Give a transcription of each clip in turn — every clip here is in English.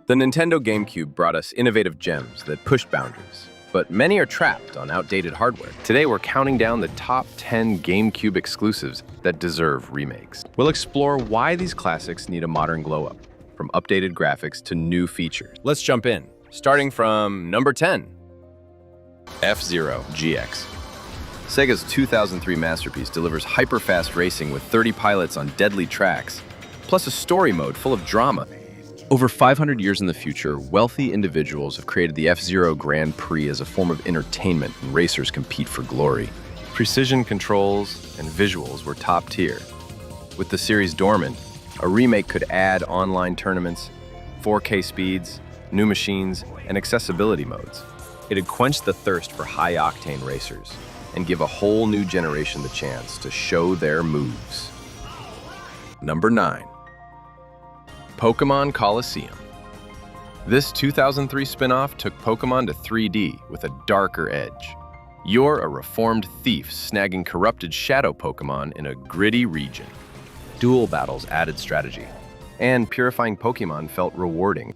The Nintendo GameCube brought us innovative gems that pushed boundaries, but many are trapped on outdated hardware. Today, we're counting down the top 10 GameCube exclusives that deserve remakes. We'll explore why these classics need a modern glow-up, from updated graphics to new features. Let's jump in, starting from number 10, F-Zero GX. Sega's 2003 masterpiece delivers hyper-fast racing with 30 pilots on deadly tracks, plus a story mode full of drama. Over 500 years in the future, wealthy individuals have created the F-Zero Grand Prix as a form of entertainment, and racers compete for glory. Precision controls and visuals were top tier. With the series dormant, a remake could add online tournaments, 4K speeds, new machines, and accessibility modes. It'd quench the thirst for high-octane racers and give a whole new generation the chance to show their moves. Number 9. Pokémon Colosseum. This 2003 spin-off took Pokémon to 3D with a darker edge. You're a reformed thief snagging corrupted shadow Pokémon in a gritty region. Duel battles added strategy, and purifying Pokémon felt rewarding.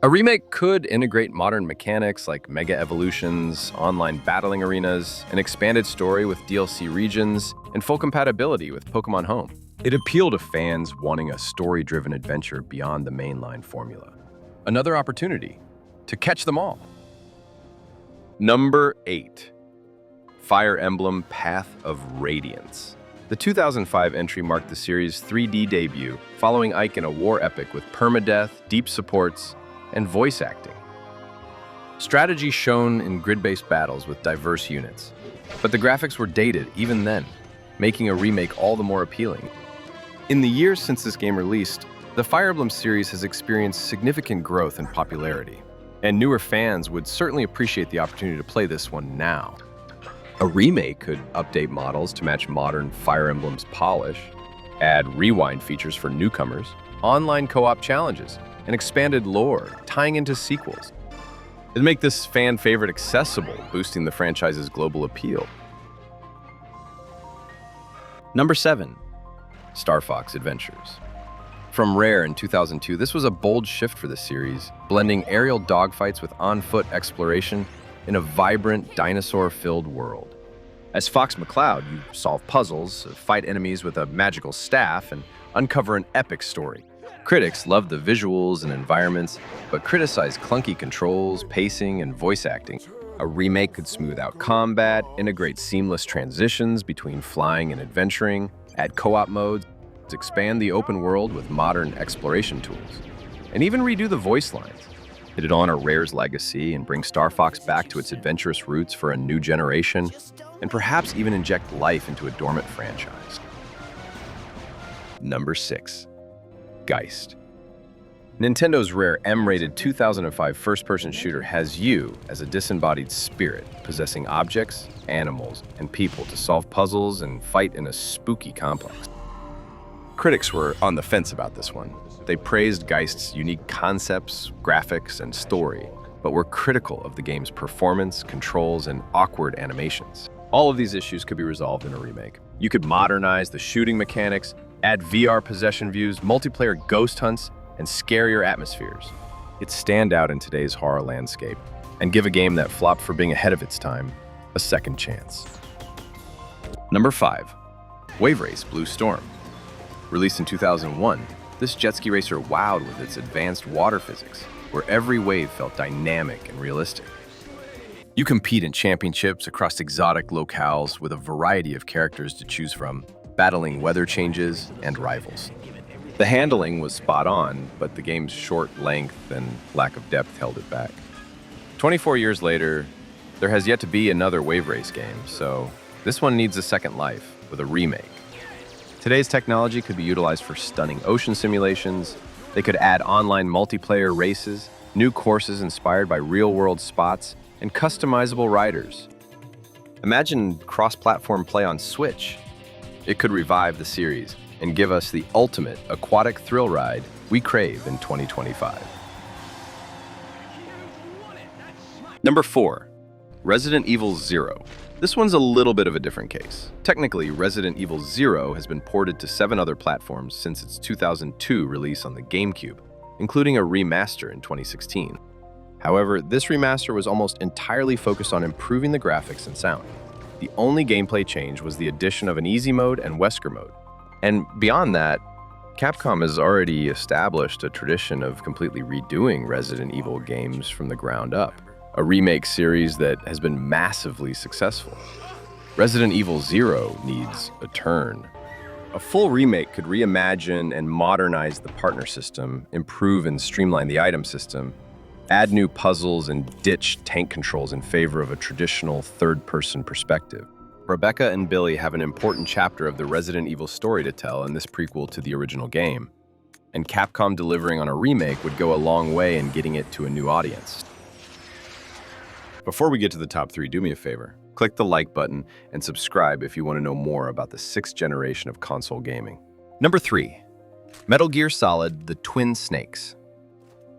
A remake could integrate modern mechanics like mega evolutions, online battling arenas, an expanded story with DLC regions, and full compatibility with Pokémon Home. It appealed to fans wanting a story-driven adventure beyond the mainline formula. Another opportunity to catch them all. Number 8. Fire Emblem Path of Radiance. The 2005 entry marked the series' 3D debut, following Ike in a war epic with permadeath, deep supports, and voice acting. Strategy shone in grid-based battles with diverse units, but the graphics were dated even then, making a remake all the more appealing. In the years since this game released, the Fire Emblem series has experienced significant growth in popularity, and newer fans would certainly appreciate the opportunity to play this one now. A remake could update models to match modern Fire Emblem's polish, add rewind features for newcomers, online co-op challenges, and expanded lore tying into sequels. It'd make this fan favorite accessible, boosting the franchise's global appeal. Number 7. Star Fox Adventures. From Rare in 2002, this was a bold shift for the series, blending aerial dogfights with on-foot exploration in a vibrant, dinosaur-filled world. As Fox McCloud, you solve puzzles, fight enemies with a magical staff, and uncover an epic story. Critics loved the visuals and environments, but criticized clunky controls, pacing, and voice acting. A remake could smooth out combat, integrate seamless transitions between flying and adventuring, add co-op modes, expand the open world with modern exploration tools, and even redo the voice lines. It'd honor Rare's legacy and bring Star Fox back to its adventurous roots for a new generation, and perhaps even inject life into a dormant franchise. Number 6. Geist. Nintendo's Rare M-rated 2005 first-person shooter has you as a disembodied spirit, possessing objects, animals, and people to solve puzzles and fight in a spooky complex. Critics were on the fence about this one. They praised Geist's unique concepts, graphics, and story, but were critical of the game's performance, controls, and awkward animations. All of these issues could be resolved in a remake. You could modernize the shooting mechanics, add VR possession views, multiplayer ghost hunts, and scarier atmospheres. It'd stand out in today's horror landscape and give a game that flopped for being ahead of its time a second chance. Number 5. Wave Race Blue Storm. Released in 2001, this jet ski racer wowed with its advanced water physics, where every wave felt dynamic and realistic. You compete in championships across exotic locales with a variety of characters to choose from, battling weather changes and rivals. The handling was spot on, but the game's short length and lack of depth held it back. 24 years later, there has yet to be another Wave Race game, so this one needs a second life with a remake. Today's technology could be utilized for stunning ocean simulations. They could add online multiplayer races, new courses inspired by real-world spots, and customizable riders. Imagine cross-platform play on Switch. It could revive the series and give us the ultimate aquatic thrill ride we crave in 2025. Number 4. Resident Evil Zero. This one's a little bit of a different case. Technically, Resident Evil Zero has been ported to 7 other platforms since its 2002 release on the GameCube, including a remaster in 2016. However, this remaster was almost entirely focused on improving the graphics and sound. The only gameplay change was the addition of an easy mode and Wesker mode. And beyond that, Capcom has already established a tradition of completely redoing Resident Evil games from the ground up, a remake series that has been massively successful. Resident Evil 0 needs a turn. A full remake could reimagine and modernize the partner system, improve and streamline the item system, add new puzzles, and ditch tank controls in favor of a traditional third-person perspective. Rebecca and Billy have an important chapter of the Resident Evil story to tell in this prequel to the original game, and Capcom delivering on a remake would go a long way in getting it to a new audience. Before we get to the top 3, do me a favor. Click the like button and subscribe if you want to know more about the 6th generation of console gaming. Number 3. Metal Gear Solid: The Twin Snakes.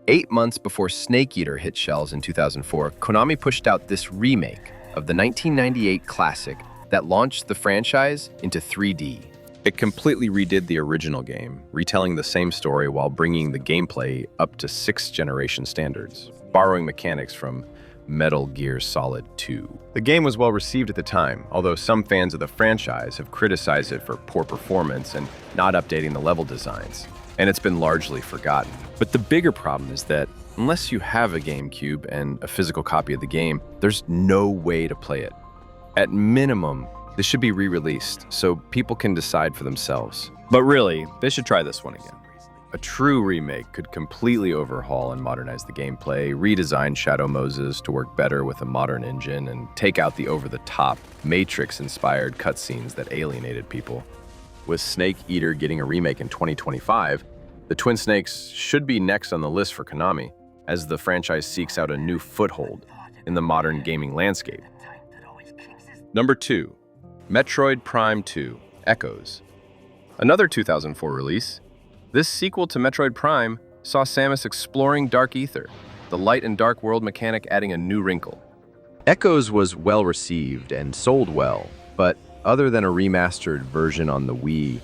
8 months before Snake Eater hit shelves in 2004, Konami pushed out this remake of the 1998 classic that launched the franchise into 3D. It completely redid the original game, retelling the same story while bringing the gameplay up to 6th generation standards, borrowing mechanics from Metal Gear Solid 2. The game was well received at the time, although some fans of the franchise have criticized it for poor performance and not updating the level designs, and it's been largely forgotten. But the bigger problem is that unless you have a GameCube and a physical copy of the game, there's no way to play it. At minimum, this should be re-released so people can decide for themselves. But really, they should try this one again. A true remake could completely overhaul and modernize the gameplay, redesign Shadow Moses to work better with a modern engine, and take out the over-the-top, Matrix-inspired cutscenes that alienated people. With Snake Eater getting a remake in 2025, the Twin Snakes should be next on the list for Konami, as the franchise seeks out a new foothold in the modern gaming landscape. Number 2. Metroid Prime 2: Echoes. Another 2004 release, this sequel to Metroid Prime saw Samus exploring Dark Ether, the light and dark world mechanic adding a new wrinkle. Echoes was well received and sold well, but other than a remastered version on the Wii,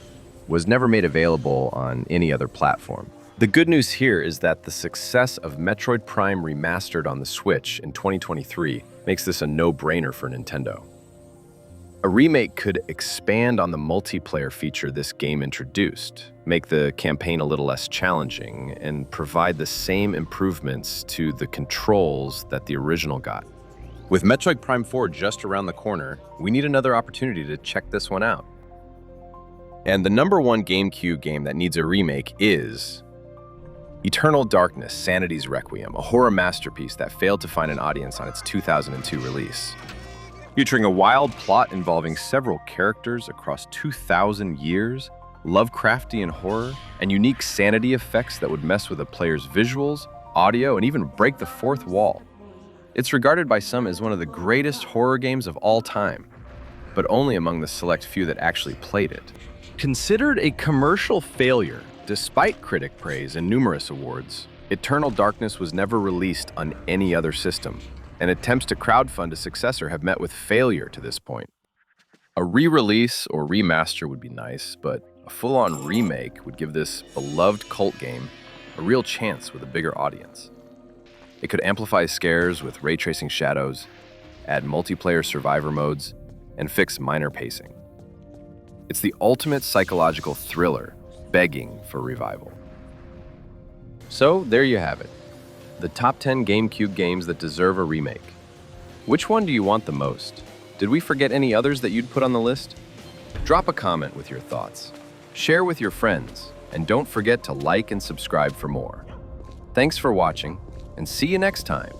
was never made available on any other platform. The good news here is that the success of Metroid Prime Remastered on the Switch in 2023 makes this a no-brainer for Nintendo. A remake could expand on the multiplayer feature this game introduced, make the campaign a little less challenging, and provide the same improvements to the controls that the original got. With Metroid Prime 4 just around the corner, we need another opportunity to check this one out. And the number 1 GameCube game that needs a remake is Eternal Darkness: Sanity's Requiem, a horror masterpiece that failed to find an audience on its 2002 release. Featuring a wild plot involving several characters across 2,000 years, Lovecraftian horror, and unique sanity effects that would mess with a player's visuals, audio, and even break the fourth wall. It's regarded by some as one of the greatest horror games of all time, but only among the select few that actually played it. Considered a commercial failure, despite critic praise and numerous awards, Eternal Darkness was never released on any other system, and attempts to crowdfund a successor have met with failure to this point. A re-release or remaster would be nice, but a full-on remake would give this beloved cult game a real chance with a bigger audience. It could amplify scares with ray tracing shadows, add multiplayer survivor modes, and fix minor pacing. It's the ultimate psychological thriller, begging for revival. So there you have it. The top 10 GameCube games that deserve a remake. Which one do you want the most? Did we forget any others that you'd put on the list? Drop a comment with your thoughts. Share with your friends, and don't forget to like and subscribe for more. Thanks for watching, and see you next time.